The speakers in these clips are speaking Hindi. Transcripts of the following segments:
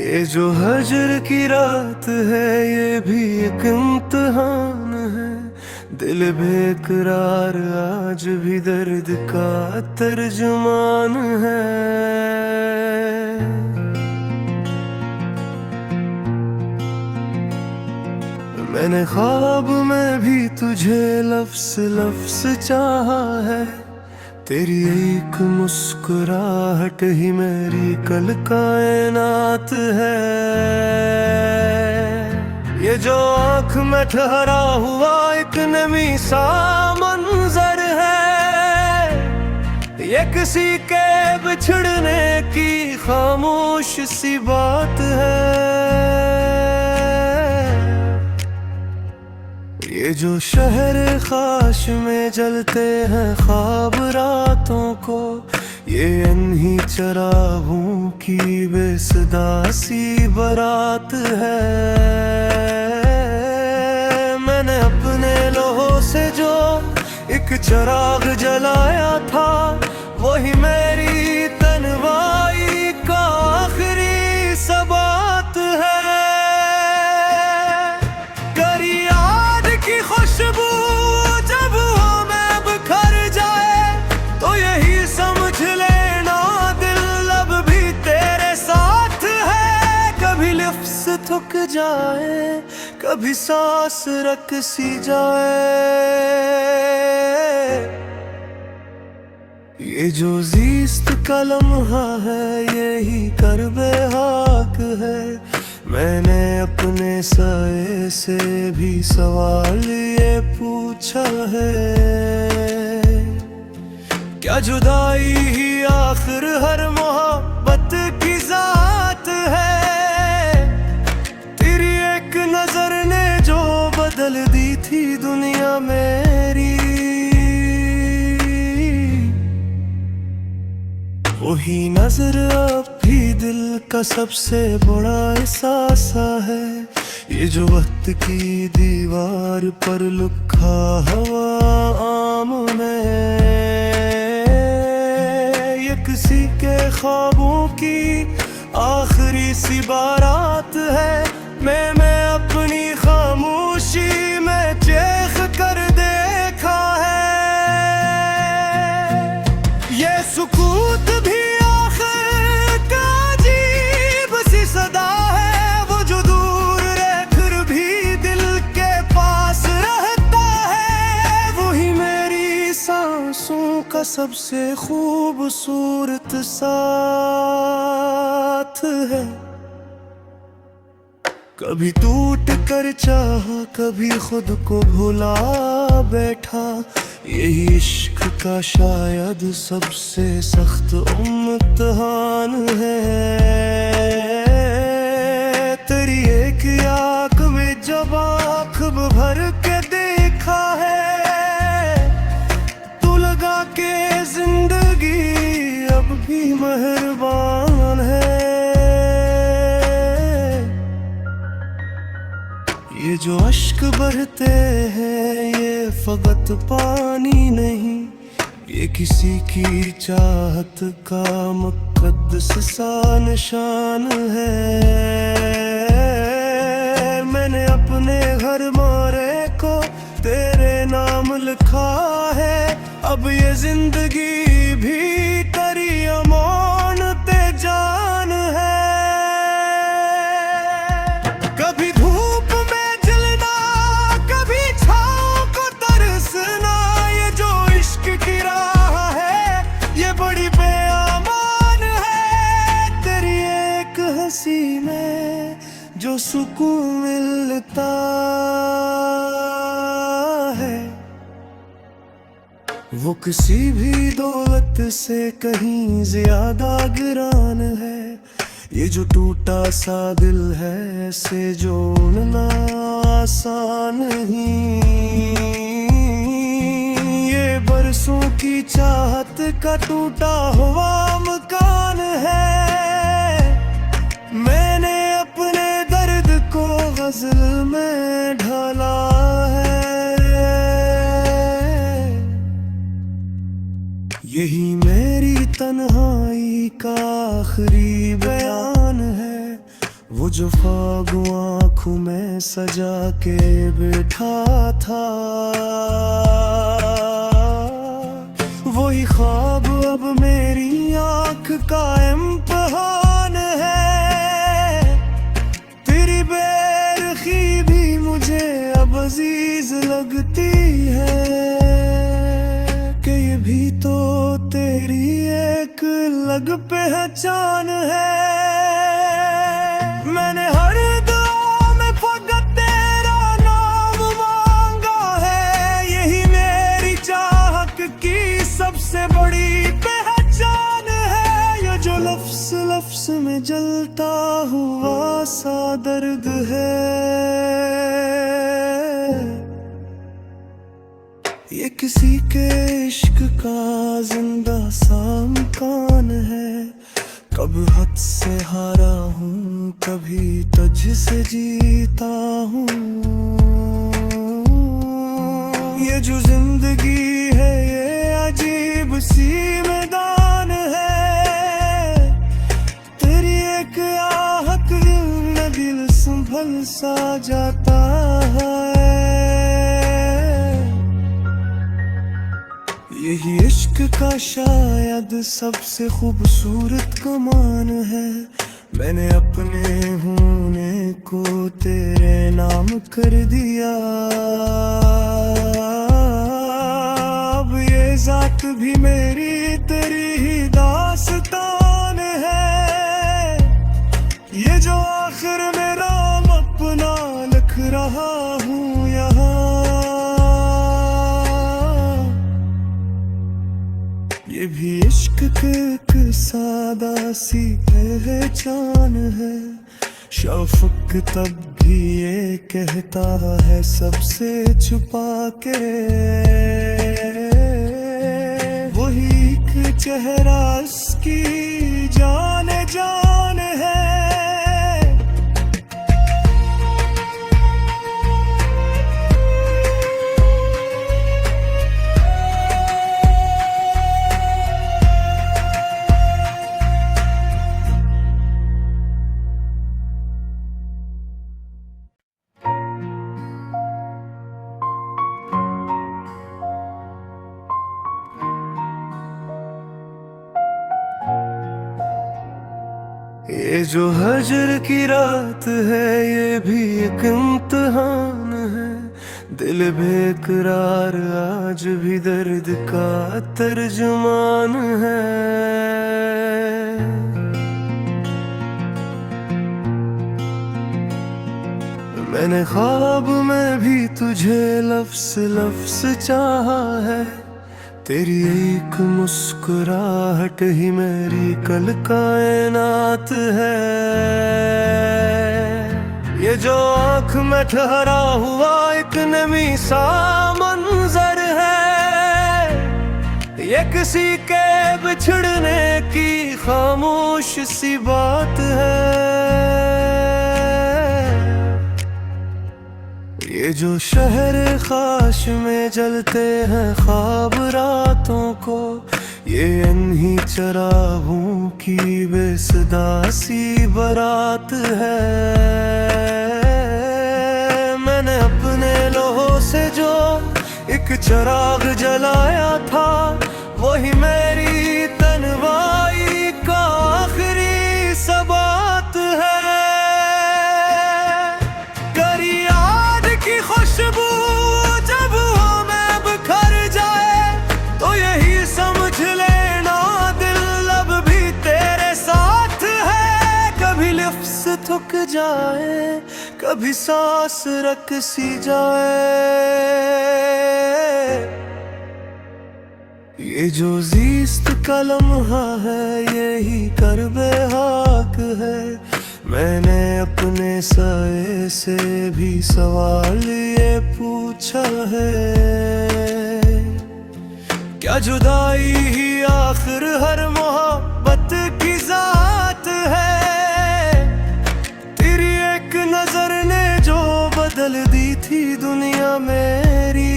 ये जो हजर की रात है ये भी एक इम्तिहान है। दिल बेकरार आज भी दर्द का तर्जुमान है। मैंने ख्वाब में भी तुझे लफ्स लफ्स चाहा है। तेरी एक मुस्कुराहट ही मेरी कल कायनात है। ये जो आँख में ठहरा हुआ एक नमी सा मंजर है, ये किसी के बिछड़ने की खामोश सी बात है। ये जो शहर ख्वाश में जलते हैं ख्वाब रातों को, ये अनही चरागों की बेसदा सी बारात है। मैंने अपने लोहों से जो एक चिराग जलाया था, वही मेरी तन्हाई का आखिरी सबात है। खुशबू जब हमें बिखर जाए तो यही समझ लेना दिल अब भी तेरे साथ है। कभी लिफ्स थक जाए, कभी सांस रक सी जाए, ये जो ज़ीस्त का लम्हा है यही कर्बे हाक है। मैंने अपने साए से भी सवाल ये पूछा है, क्या जुदाई ही आखिर हर मोहब्बत की जात है। तेरी एक नजर ने जो बदल दी थी दुनिया मेरी, वही नजर अब भी दिल का सबसे बड़ा एहसासा है। ये जो वक्त की दीवार पर लिखा हवा आम में, ये किसी के ख्वाबों की आखिरी सी बारात है। मैं अपनी खामोशी में चेख कर देखा है। ये सुकूत भी का सबसे खूबसूरत साथ है। कभी टूट कर चाहा, कभी खुद को भुला बैठा, यही इश्क का शायद सबसे सख्त इम्तिहान है। तेरी एक आँख में जब आँख भर के देखा है, के जिंदगी अब भी मेहरबान है। ये जो अश्क बहते हैं ये फकत पानी नहीं, ये किसी की चाहत का मुक़द्दस सा निशान है। मैंने अपने घर मारे को तेरे नाम लिखा है। अब ये जिंदगी भी तेरी अमानत जान है। कभी धूप में जलना, कभी छाँव को तरसना, ये जो इश्क की राह है ये बड़ी बेअमान है। तेरी एक हंसी में जो सुकून मिलता है, वो किसी भी दौलत से कहीं ज्यादा गिरान है। ये जो टूटा सा दिल है ऐसे जोड़ना आसान नहीं। ये बरसों की चाहत का टूटा हुआ मकान है। मैंने अपने दर्द को गजल में ढाला है। यही मेरी तन्हाई का आखिरी बयान है। जो ख्वाब आँखों में सजा के बैठा था, वही ख्वाब अब मेरी आँख का इम्तिहान है। तेरी बेरुखी भी मुझे अब अजीज लगती है, कि ये भी तो तेरी एक अलग पहचान है। मैंने हर दुआ में फकत तेरा नाम मांगा है, यही मेरी चाहत की सबसे बड़ी पहचान है। ये जो लफ्ज़ लफ्ज़ में जलता हुआ सा दर्द है, ये किसी के इश्क का जिंदा सा इम्कान है। कब हद से हारा हूँ, कभी तुझ से जीता हूँ। ये जो जिंदगी है ये अजीब सी मैदान है, तेरी एक आहट दिल में दिल संभल सा जाता है। यही इश्क का शायद सबसे खूबसूरत कमान है। मैंने अपने होने को तेरे नाम कर दिया, अब ये जात भी मेरी तेरी ही दास्तान है। ये जो आखिर में राम अपना लिख रहा हूँ यहाँ, ये भी इश्क के एक सादा सी पहचान है। शौक तब भी ये कहता है सबसे छुपा के, वही एक चेहरा उसकी जान जान है। ये जो हजर की रात है ये भी एक इम्तिहान है। दिल बेकरार आज भी दर्द का तर्जुमान है। मैंने ख्वाब में भी तुझे लफ्ज़ लफ्ज़ चाहा है, तेरी एक मुस्कुराहट ही मेरी कल कायनात है। ये जो आँख में ठहरा हुआ एक नमी सा मंजर है, ये किसी के बिछड़ने की खामोश सी बात है। ये जो शहर ख़ाश में जलते हैं ख्वाब रातों को, ये इन्हीं चरागों की बेसदा सी बारात है। मैंने अपने लोहों से जो एक चिराग जलाया था, वही मेरी तन्हाई का आखिरी सबात है। खुशबू जब हमें बिखर जाए तो यही समझ लेना दिल अब भी तेरे साथ है। कभी लिफ्ज़ थक जाए, कभी सांस रक सी जाए, ये जो ज़ीस्त का लम्हा है यही कर्बे हाक है। मैंने अपने साए से भी सवाल ये पूछा है, क्या जुदाई ही आखिर हर मोहब्बत की ज़ात है। तेरी एक नजर ने जो बदल दी थी दुनिया मेरी,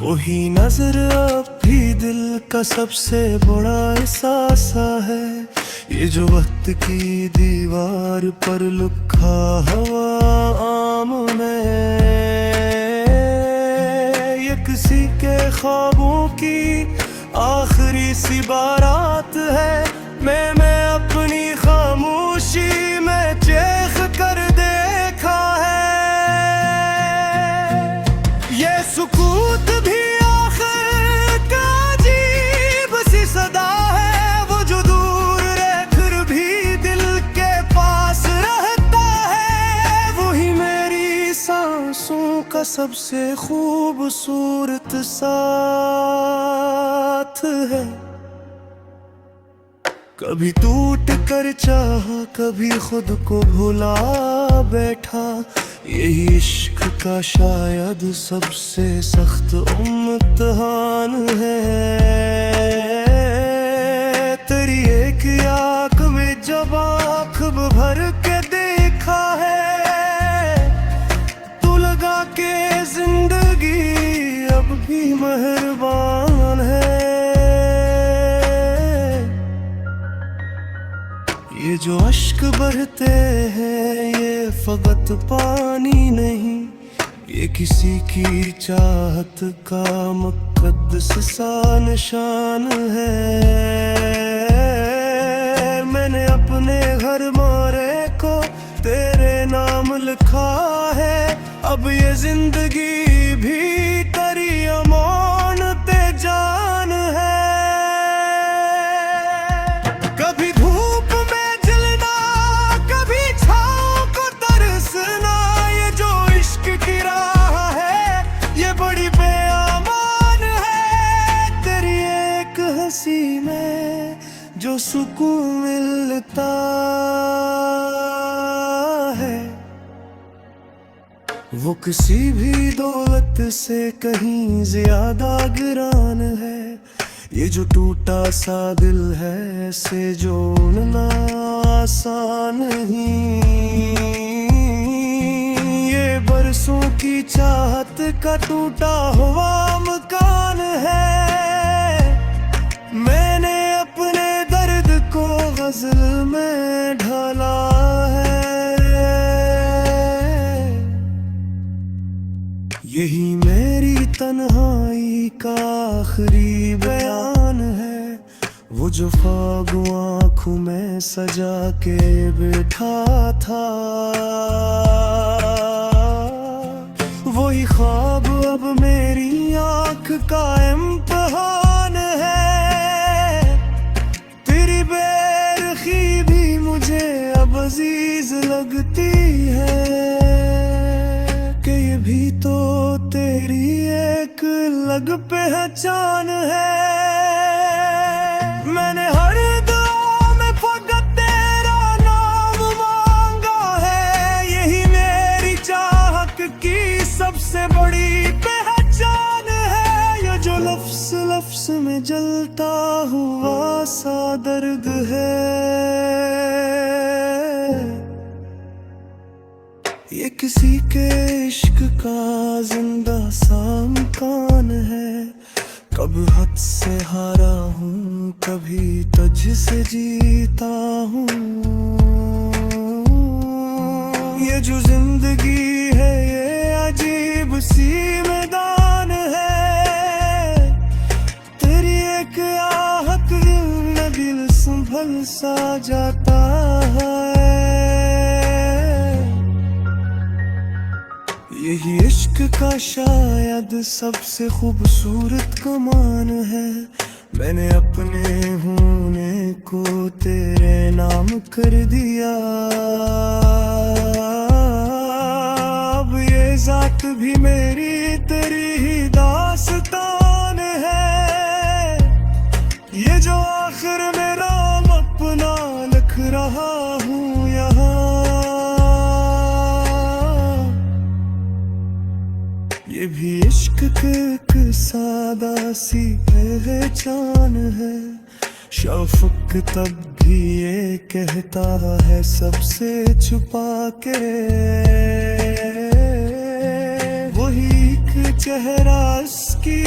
वही नजर अब भी दिल का सबसे बड़ा एहसास है। ये जो वक्त की दीवार पर लिखा हुआ आम में, ये किसी के ख्वाबों की आखिरी सी बारात है। मैं अपनी खामोशी में चेख कर देखा है। ये सुकूत भी आखिर का अजीब सी सदा है। वो जो दूर रहकर भी दिल के पास रहता है, वही मेरी सांसों का सबसे खूबसूरत साथ है। कभी टूट कर चाहा, कभी खुद को भुला बैठा। यही इश्क का शायद सबसे सख्त इम्तिहान है। तेरी एक आँख में जब आँख भर के देखा है, तू लगा के जिंदगी अब भी मेहरबान है। ये जो अश्क बहते हैं ये फकत पानी नहीं, ये किसी की चाहत का मुक़द्दस सा निशान है। मैंने अपने घर मारे को तेरे नाम लिखा है। अब ये जिंदगी भी तेरी अमानत जान है। कभी धूप में जलना, कभी छाँव को तरसना, ये जो इश्क की राह है ये बड़ी बेअमान है। तेरी एक हंसी में जो सुकून मिलता है, वो किसी भी दौलत से कहीं ज्यादा गिरान है। ये जो टूटा सा दिल है से जोड़ना आसान नहीं। ये बरसों की चाहत का टूटा हुआ मकान है। मैंने अपने दर्द को गजल में ढाला है। यही मेरी तन्हाई का आखिरी बयान है। वो जो ख्वाब आँखों में सजा के बैठा था, वही ख्वाब अब मेरी आँख का इम्तिहान है। तेरी बेरखी भी मुझे अब अजीज लगती है, कि ये भी तो तेरी एक लग पहचान है। मैंने हर दुआ में फकत तेरा नाम मांगा है। यही मेरी चाहत की सबसे बड़ी पहचान है। ये जो लफ्ज़ लफ्ज़ में जलता हुआ सा दर्द है, ये किसी के इश्क का जिंदा सा इम्कान है। कब हद से हारा हूँ, कभी तुझ से जीता हूँ। ये जो जिंदगी है ये अजीब सी मैदान है। तेरी एक आहट में दिल संभल सा जाता है। यही इश्क का शायद सबसे खूबसूरत कमान है। मैंने अपने होने को तेरे नाम कर दिया। अब ये जात भी मेरी तेरी ही दास्तान है। ये जो आखिर में राम अपना लिख रहा हूँ यहाँ, ये भी इश्क के एक सादा सी पहचान है। शौक तब भी ये कहता है सबसे छुपा के, वही एक चेहरा उसकी